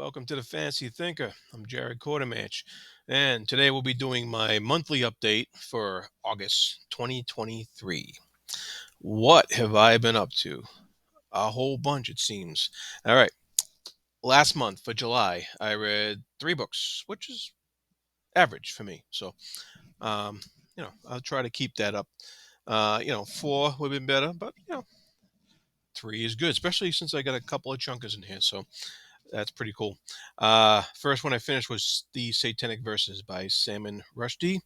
Welcome to the Fancy Thinker. I'm Jared Quartermatch, and today we'll be doing my monthly update for August 2023. What have I been up to? A whole bunch, it seems. All right, last month for July, I read 3 books, which is average for me. So, um, I'll try to keep that up. 4 would have been better, but 3 is good, especially since I got a couple of chunkers in here. So, that's pretty cool. First one I finished was The Satanic Verses by Salman Rushdie.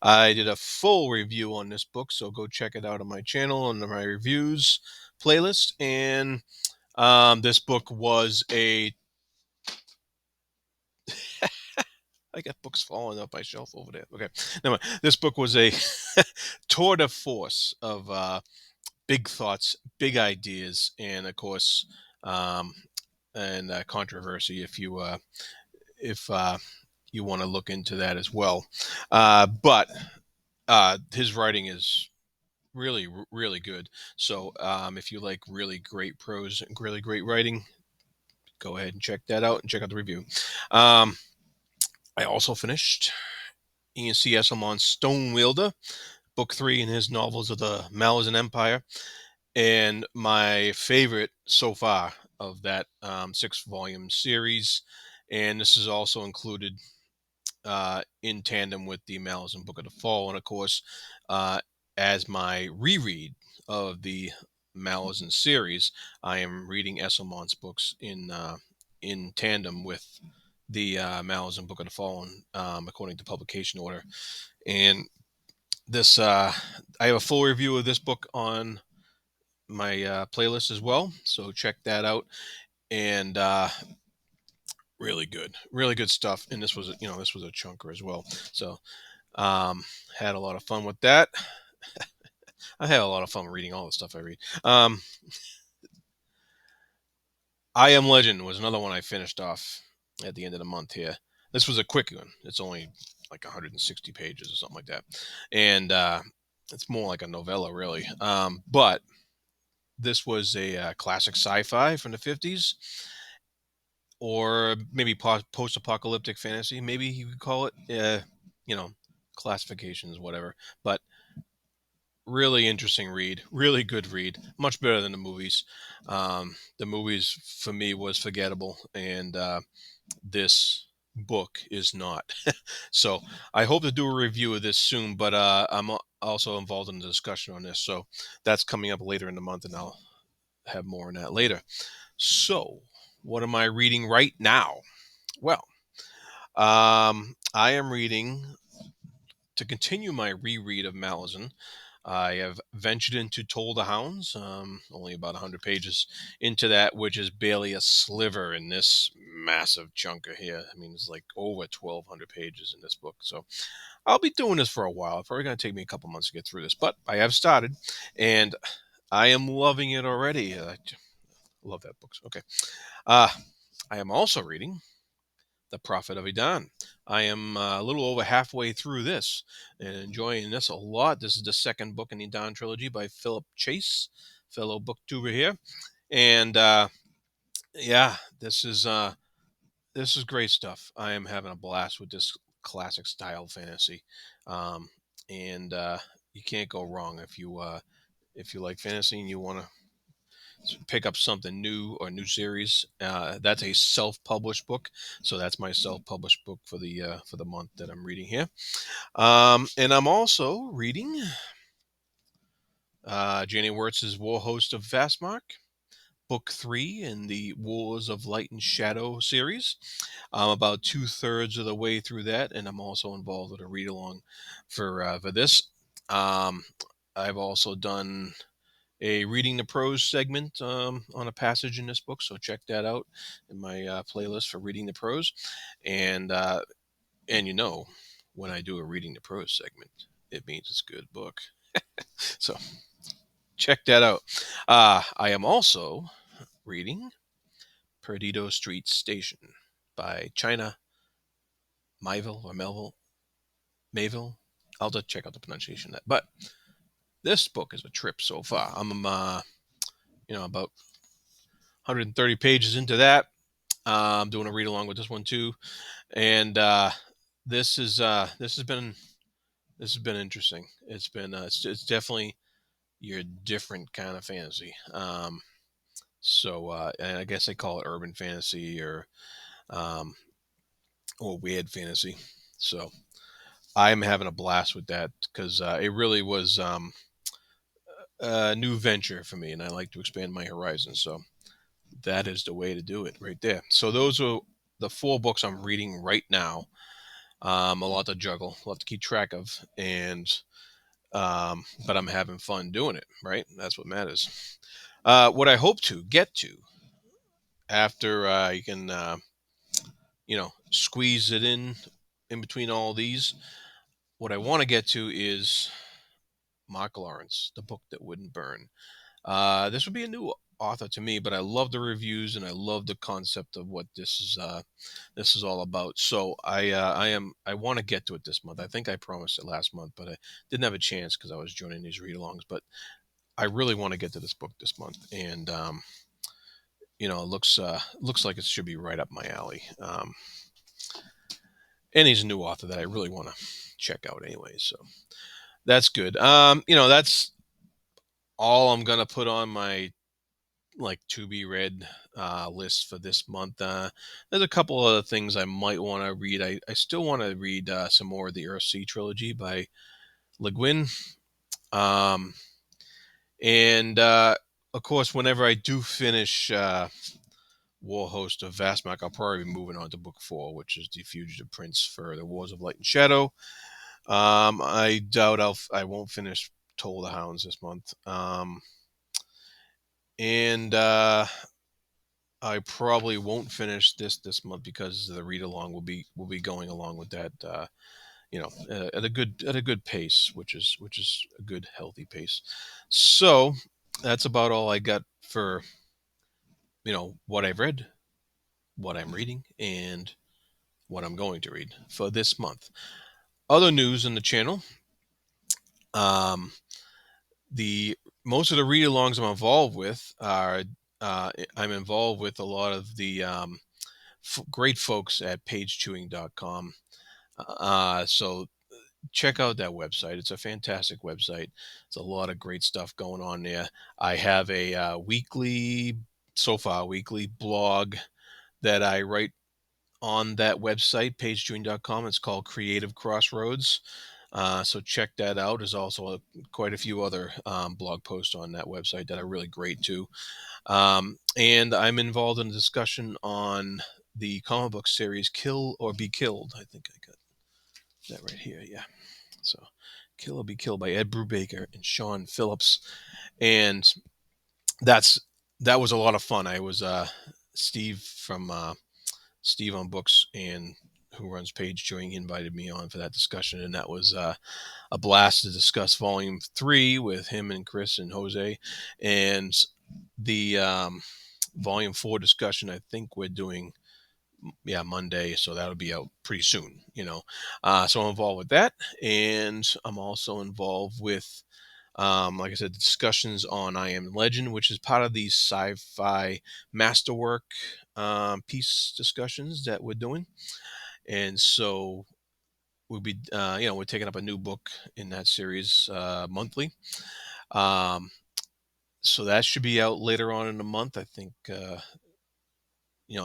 I did a full review on this book, so go check it out on my channel under my reviews playlist. And this book was a I got books falling off my shelf over there. Okay, never mind. This book was a tour de force of big thoughts, big ideas, and of course, um, and controversy. If you want to look into that as well. But his writing is really, really good. So if you like really great prose and really great writing, go ahead and check that out and check out the review. Um, I also finished Ian C. Esselmon's Stone Wielder, book 3 in his novels of the Malazan Empire, and my favorite so far of that 6-volume series. And this is also included in tandem with the Malazan Book of the Fall, and of course, uh, as my reread of the Malazan series, I am reading Esselmon's books in tandem with the Malazan Book of the Fallen, according to publication order. And this, I have a full review of this book on my playlist as well, so check that out. And really good stuff. And this was a chunker as well. So um, had a lot of fun with that. I had a lot of fun reading all the stuff I read. I Am Legend was another one I finished off at the end of the month here. This was a quick one. It's only like 160 pages or something like that. And it's more like a novella, really. But this was a classic sci fi from the 50s, or maybe post apocalyptic fantasy, maybe you could call it. You know, classifications, whatever. But really interesting read, really good read, much better than the movies. The movies for me was forgettable, and this book is not. So I hope to do a review of this soon, but I'm also involved in the discussion on this, so that's coming up later in the month, and I'll have more on that later. So what am I reading right now? Well, I am reading to continue my reread of Malazan. I have ventured into Toll the Hounds, only about 100 pages into that, which is barely a sliver in this massive chunker here. I mean, it's like over 1,200 pages in this book. So I'll be doing this for a while. It's probably going to take me a couple months to get through this, but I have started, and I am loving it already. I love that book. Okay. Uh, I am also reading The Prophet of Idan. I am a little over halfway through this and enjoying this a lot. This is the second book in the Idan trilogy by Philip Chase, fellow booktuber here. And yeah, this is great stuff. I am having a blast with this classic style fantasy, um, and you can't go wrong if you like fantasy and you want to pick up something new or new series. That's a self-published book, so that's my self-published book for the month that I'm reading here. And I'm also reading Janie Wertz's War Host of Fastmark, book 3 in the Wars of Light and Shadow series. I'm about 2/3 of the way through that, and I'm also involved with a read along for this. Um, I've also done a reading the prose segment on a passage in this book, so check that out in my playlist for reading the prose. And when I do a reading the prose segment, it means it's a good book. So check that out. I am also reading Perdido Street Station by China Mayville or Melville Mayville. I'll just check out the pronunciation of that. But this book is a trip so far. I'm about 130 pages into that. I'm doing a read along with this one too, and this has been interesting. It's definitely your different kind of fantasy. And I guess they call it urban fantasy um, or weird fantasy. So I'm having a blast with that because it really was a new venture for me, and I like to expand my horizons. So that is the way to do it, right there. So those are the four books I'm reading right now. A lot to juggle, a lot to keep track of, and but I'm having fun doing it. Right, that's what matters. What I hope to get to after you can, squeeze it in between all these. What I want to get to is Mark Lawrence, the book that wouldn't burn. This would be a new author to me, but I love the reviews and I love the concept of what this is all about. So I want to get to it this month. I think I promised it last month, but I didn't have a chance because I was joining these read-alongs. But I really want to get to this book this month, and it looks like it should be right up my alley. And he's a new author that I really want to check out anyway. So that's good. That's all I'm gonna put on my like to be read list for this month. There's a couple other things I might want to read. I still want to read some more of the Earthsea trilogy by Le Guin. Um, and of course, whenever I do finish Warhost of Vastmark, I'll probably be moving on to book 4, which is The Fugitive Prince for the Wars of Light and Shadow. I doubt I won't finish Toll the Hounds this month. And I probably won't finish this month because the read along will be going along with that. At a good pace, which is a good healthy pace. So that's about all I got for what I've read, what I'm reading, and what I'm going to read for this month. Other news in the channel. Um, the Most of the read-alongs I'm involved with are I'm involved with a lot of the great folks at pagechewing.com. So check out that website. It's a fantastic website. It's a lot of great stuff going on there. I have a so far weekly blog that I write on that website, pagechewing.com. It's called Creative Crossroads. So check that out. There's also quite a few other blog posts on that website that are really great too. And I'm involved in a discussion on the comic book series Kill or Be Killed. I think I got that right here. Yeah. So Kill or Be Killed by Ed Brubaker and Sean Phillips. And that's that was a lot of fun. I was Steve from Steve on Books and who runs Page Chewing invited me on for that discussion, and that was a blast to discuss Volume 3 with him and Chris and Jose, and the Volume 4 discussion. I think we're doing Monday, so that'll be out pretty soon. So I'm involved with that, and I'm also involved with like I said, discussions on I Am Legend, which is part of these sci-fi masterwork piece discussions that we're doing. And so we're taking up a new book in that series monthly. Um, so that should be out later on in the month. I think,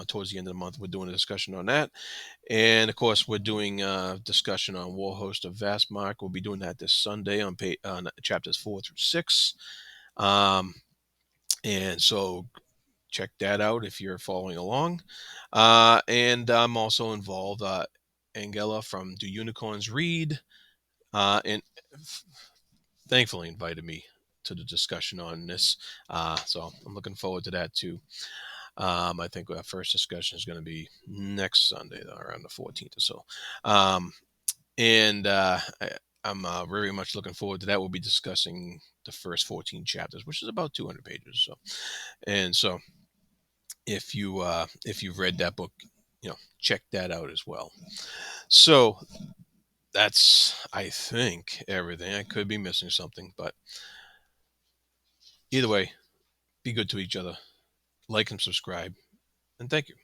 towards the end of the month, we're doing a discussion on that. And of course, we're doing a discussion on Warhost of Vastmark. We'll be doing that this Sunday on chapters 4 through 6. And so check that out if you're following along. And I'm also involved. Angela from Do Unicorns Read, and thankfully invited me to the discussion on this. So I'm looking forward to that too. I think our first discussion is going to be next Sunday, around the 14th or so. And I'm very much looking forward to that. We'll be discussing the first 14 chapters, which is about 200 pages. So if you've read that book, check that out as well. So that's, I think, everything. I could be missing something, but either way, be good to each other, like and subscribe, and thank you.